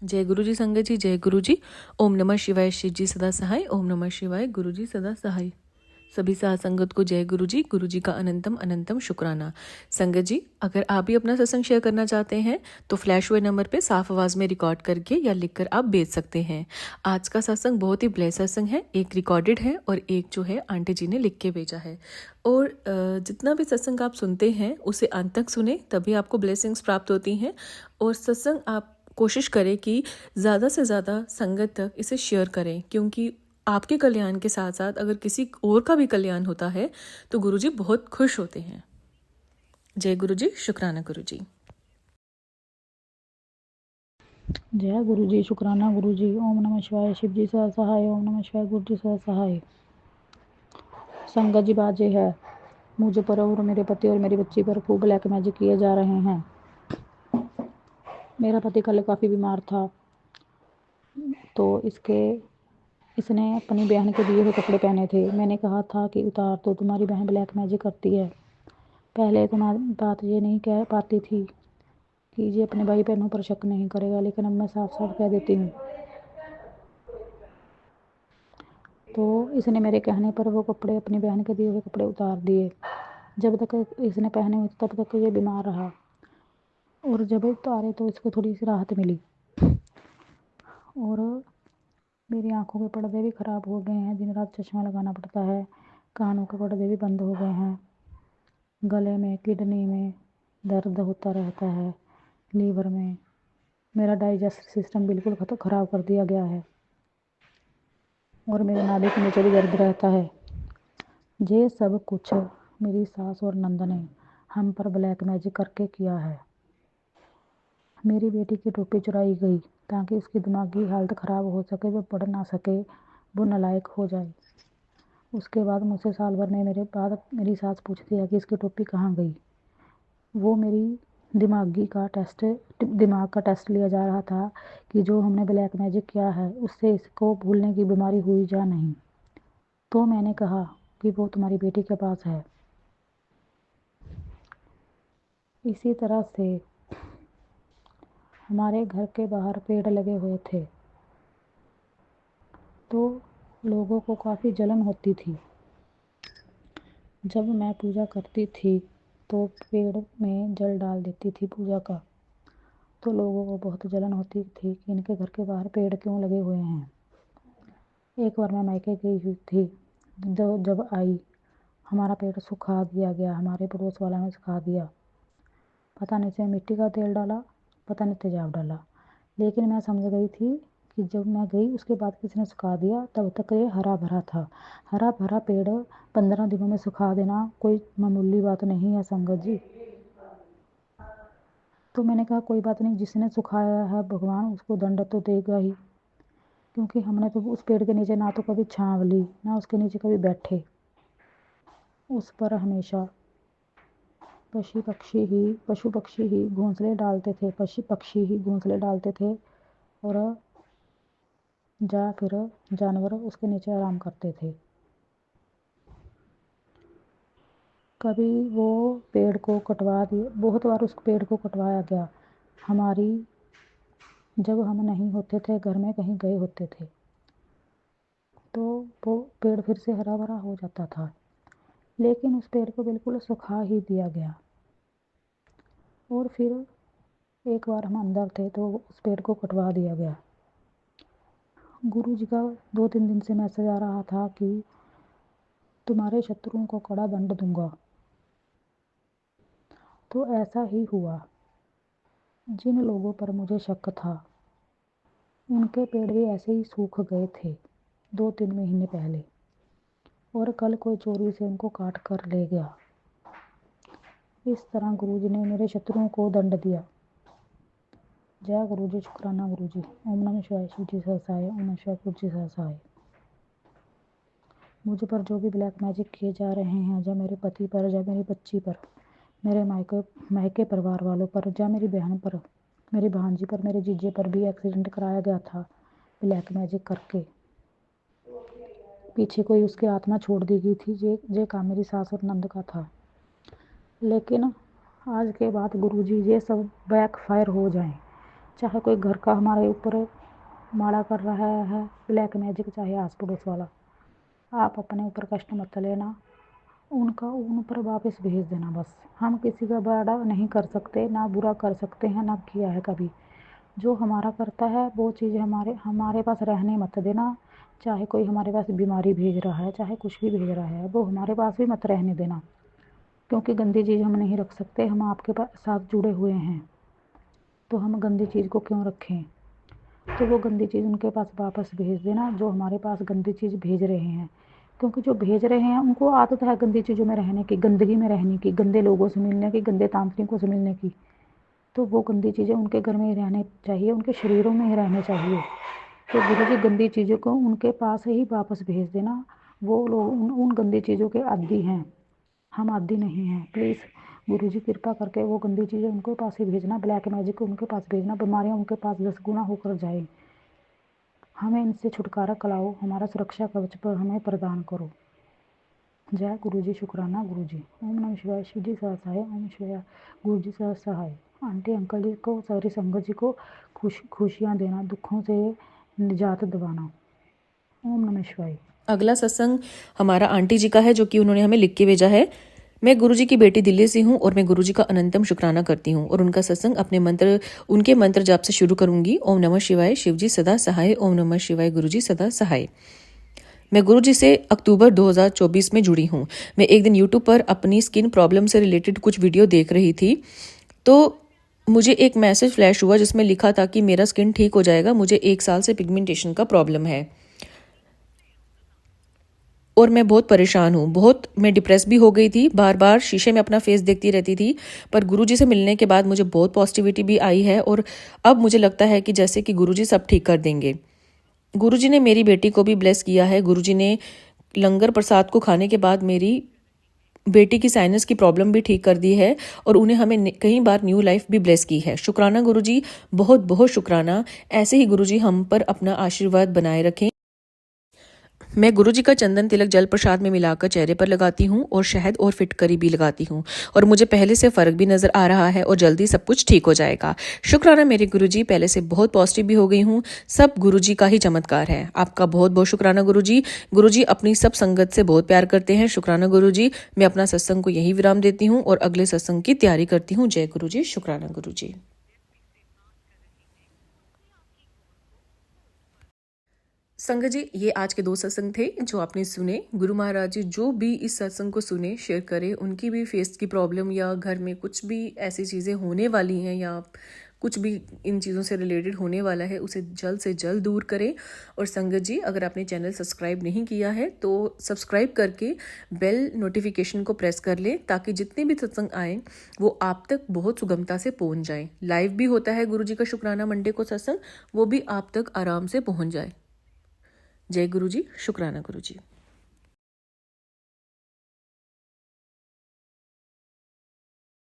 जय गुरु जी संगत जी, जय गुरु जी। ओम नमः शिवाय, शिव जी सदा सहाय। ओम नमः शिवाय, गुरु जी सदा सहाय। सभी साथ संगत को जय गुरु जी का अनंतम अनंतम शुक्राना। संगत जी, अगर आप भी अपना सत्संग शेयर करना चाहते हैं तो फ्लैश हुए नंबर पे साफ आवाज़ में रिकॉर्ड करके या लिखकर आप भेज सकते हैं। आज का सत्संग बहुत ही ब्लेस सत्संग है, एक रिकॉर्डेड है और एक जो है आंटी जी ने लिख के भेजा है। और जितना भी सत्संग आप सुनते हैं उसे अंत तक सुने, तभी आपको ब्लेसिंग्स प्राप्त होती हैं। और सत्संग आप कोशिश करें कि ज़्यादा से ज़्यादा संगत तक इसे शेयर करें, क्योंकि आपके कल्याण के साथ साथ अगर किसी और का भी कल्याण होता है तो गुरुजी बहुत खुश होते हैं। जय गुरुजी, शुक्राना गुरुजी। जय गुरु जी, शुक्राना गुरु जी। ओम नमः शिवाय, शिव जी सदा सहाय। ओम नमः शिवाय, गुरु जी सदा सहाय। संगत जी, बाजे है मुझ पर और मेरे पति और मेरी बच्ची पर खूब ब्लैक मैजिक किए जा रहे हैं। मेरा पति कल काफ़ी बीमार था, तो इसने अपनी बहन के दिए हुए कपड़े पहने थे। मैंने कहा था कि उतार तो, तुम्हारी बहन ब्लैक मैजिक करती है। पहले तो मैं बात ये नहीं कह पाती थी कि ये अपने भाई बहनों पर शक नहीं करेगा, लेकिन अब मैं साफ साफ कह देती हूँ। तो इसने मेरे कहने पर वो कपड़े, अपनी बहन के दिए हुए कपड़े उतार दिए। जब तक इसने पहने हुए तब तक ये बीमार रहा, और जब उतारे तो इसको थोड़ी सी राहत मिली। और मेरी आंखों के पर्दे भी ख़राब हो गए हैं, दिन रात चश्मा लगाना पड़ता है। कानों के पर्दे भी बंद हो गए हैं। गले में, किडनी में दर्द होता रहता है, लीवर में। मेरा डाइजेस्ट सिस्टम बिल्कुल ख़राब कर दिया गया है, और मेरे नाभि के नीचे भी दर्द रहता है। ये सब कुछ मेरी सास और नंद ने हम पर ब्लैक मैजिक करके किया है। मेरी बेटी की टोपी चुराई गई ताकि उसकी दिमागी हालत ख़राब हो सके, वो पढ़ ना सके, वो नालायक हो जाए। उसके बाद मुझसे साल भर में मेरे बाद मेरी सास पूछती है कि इसकी टोपी कहाँ गई। वो मेरी दिमाग का टेस्ट लिया जा रहा था कि जो हमने ब्लैक मैजिक किया है उससे इसको भूलने की बीमारी हुई या नहीं। तो मैंने कहा कि वो तुम्हारी बेटी के पास है। इसी तरह से हमारे घर के बाहर पेड़ लगे हुए थे, तो लोगों को काफ़ी जलन होती थी। जब मैं पूजा करती थी तो पेड़ में जल डाल देती थी पूजा का, तो लोगों को बहुत जलन होती थी कि इनके घर के बाहर पेड़ क्यों लगे हुए हैं। एक बार मैं मायके गई हुई थी, जब आई, हमारा पेड़ सुखा दिया गया, हमारे पड़ोस वाला ने सुखा दिया। पता नहीं से मिट्टी का तेल डाला, पता नहीं तेजाब डाला, लेकिन मैं समझ गई थी कि जब मैं गई उसके बाद किसी ने सुखा दिया, तब तक ये हरा भरा था। हरा भरा पेड़ 15 दिनों में सुखा देना कोई मामूली बात नहीं है संगत जी। तो मैंने कहा कोई बात नहीं, जिसने सुखाया है भगवान उसको दंड तो देगा ही, क्योंकि हमने तो उस पेड़ के नीचे ना तो कभी छांव ली, ना उसके नीचे कभी बैठे। उस पर हमेशा पशु पक्षी ही घोंसले डालते थे, पशु पक्षी ही घोंसले डालते थे, और फिर जानवर उसके नीचे आराम करते थे। कभी वो पेड़ को कटवा दिए, बहुत बार उस पेड़ को कटवाया गया। हमारी जब हम नहीं होते थे घर में, कहीं गए होते थे, तो वो पेड़ फिर से हरा भरा हो जाता था, लेकिन उस पेड़ को बिल्कुल सुखा ही दिया गया। और फिर एक बार हम अंदर थे तो उस पेड़ को कटवा दिया गया। गुरु जी का 2-3 दिन से मैसेज आ रहा था कि तुम्हारे शत्रुओं को कड़ा दंड दूंगा। तो ऐसा ही हुआ। जिन लोगों पर मुझे शक था उनके पेड़ भी ऐसे ही सूख गए थे 2-3 महीने पहले, और कल कोई चोरी से उनको काट कर ले गया। इस तरह गुरु जी ने मेरे शत्रुओं को दंड दिया। जय गुरु जी, शुक्राना गुरु जी। ओम नमः शिवाय, शिव जी सहसाय। ओम नमः शिवाय, गुरु जी सहसाय। मुझ पर जो भी ब्लैक मैजिक किए जा रहे हैं, या मेरे पति पर, या मेरी बच्ची पर, मेरे मायके परिवार वालों पर, या मेरी बहन पर, मेरी भांजी पर, मेरे जीजे पर भी एक्सीडेंट कराया गया था ब्लैक मैजिक करके। पीछे कोई उसकी आत्मा छोड़ दी गई थी, ये काम मेरी सास और नंद का था। लेकिन आज के बाद गुरुजी ये सब बैक फायर हो जाएं, चाहे कोई घर का हमारे ऊपर माड़ा कर रहा है ब्लैक मैजिक, चाहे आस पड़ोस वाला, आप अपने ऊपर कष्ट मत लेना, उनका उन पर वापस भेज देना बस। हम किसी का बड़ा नहीं कर सकते, ना बुरा कर सकते हैं, ना किया है कभी। जो हमारा करता है वो चीज़ हमारे पास रहने मत देना। चाहे कोई हमारे पास बीमारी भेज रहा है, चाहे कुछ भी भेज रहा है, वो हमारे पास भी मत रहने देना, क्योंकि गंदी चीज़ हम नहीं रख सकते। हम आपके साथ जुड़े हुए हैं, तो हम गंदी चीज़ को क्यों रखें। तो वो गंदी चीज़ उनके पास वापस भेज देना जो हमारे पास गंदी चीज़ भेज रहे हैं, क्योंकि जो भेज रहे हैं उनको आदत है गंदी चीज़ों में रहने की, गंदगी में रहने की, गंदे लोगों से मिलने की, गंदे तांत्रिकों से मिलने की। तो वो गंदी चीज़ें उनके घर में ही रहने चाहिए, उनके शरीरों में ही रहने चाहिए। तो गुरुजी गंदी चीज़ों को उनके पास ही वापस भेज देना। वो लोग उन गंदी चीज़ों के आदी हैं, हम आदी नहीं हैं। प्लीज़ गुरुजी कृपा करके वो गंदी चीज़ें उनके पास ही भेजना, ब्लैक मैजिक उनके पास भेजना, बीमारियाँ उनके पास 10 गुना होकर जाए। हमें इनसे छुटकारा कराओ, हमारा सुरक्षा कवच पर हमें प्रदान करो। जय गुरुजी, शुक्राना गुरुजी। ओम नमः शिवाय, शिव जी सदा सहाय। ओम शिवाय, गुरुजी सदा सहाय। आंटी अंकल जी को, सारी संगत जी को खुशियाँ देना, दुखों से निजात दिलाना। ओम नमः शिवाय। अगला सत्संग हमारा आंटी जी का है, जो कि उन्होंने हमें लिख के भेजा है। मैं गुरुजी की बेटी दिल्ली से हूँ और मैं गुरुजी का अनंतम शुक्राना करती हूँ और उनका सत्संग उनके मंत्र जाप से शुरू करूंगी। ओम नमः शिवाय, शिवजी सदा सहाय। ओम नमः शिवाय, गुरुजी सदा सहाय। मैं गुरुजी से अक्टूबर 2024 में जुड़ी हूँ। मैं एक दिन यूट्यूब पर अपनी स्किन प्रॉब्लम से रिलेटेड कुछ वीडियो देख रही थी, तो मुझे एक मैसेज फ्लैश हुआ जिसमें लिखा था कि मेरा स्किन ठीक हो जाएगा, मुझे 1 साल से पिगमेंटेशन का प्रॉब्लम है और मैं बहुत परेशान हूँ। मैं डिप्रेस भी हो गई थी, बार बार शीशे में अपना फेस देखती रहती थी। पर गुरुजी से मिलने के बाद मुझे बहुत पॉजिटिविटी भी आई है और अब मुझे लगता है कि जैसे कि गुरुजी सब ठीक कर देंगे। गुरुजी ने मेरी बेटी को भी ब्लेस किया है। गुरुजी ने लंगर प्रसाद को खाने के बाद मेरी बेटी की साइनस की प्रॉब्लम भी ठीक कर दी है और उन्हें हमें कई बार न्यू लाइफ भी ब्लेस की है। शुक्राना गुरुजी, बहुत बहुत शुक्राना। ऐसे ही गुरुजी हम पर अपना आशीर्वाद बनाए रखें। मैं गुरुजी का चंदन तिलक जल प्रसाद में मिलाकर चेहरे पर लगाती हूँ और शहद और फिटकरी भी लगाती हूँ और मुझे पहले से फर्क भी नजर आ रहा है और जल्दी सब कुछ ठीक हो जाएगा। शुक्राना मेरे गुरुजी, पहले से बहुत पॉजिटिव भी हो गई हूँ। सब गुरुजी का ही चमत्कार है। आपका बहुत बहुत शुक्राना गुरुजी। गुरुजी अपनी सब संगत से बहुत प्यार करते हैं। शुक्राना गुरुजी। मैं अपना सत्संग को यही विराम देती हूँ और अगले सत्संग की तैयारी करती हूँ। जय गुरुजी, शुक्राना गुरुजी। संगत जी, ये आज के 2 सत्संग थे जो आपने सुने। गुरु महाराज जी जो भी इस सत्संग को सुने, शेयर करें, उनकी भी फेस की प्रॉब्लम या घर में कुछ भी ऐसी चीज़ें होने वाली हैं या कुछ भी इन चीज़ों से रिलेटेड होने वाला है, उसे जल्द से जल्द दूर करें। और संगत जी, अगर आपने चैनल सब्सक्राइब नहीं किया है तो सब्सक्राइब करके बेल नोटिफिकेशन को प्रेस कर लें, ताकि जितने भी सत्संग आए वो आप तक बहुत सुगमता से पहुंच जाए। लाइव भी होता है गुरुजी का शुक्राना मंडे को सत्संग, वो भी आप तक आराम से पहुंच जाए। जय गुरुजी, शुक्राना गुरुजी।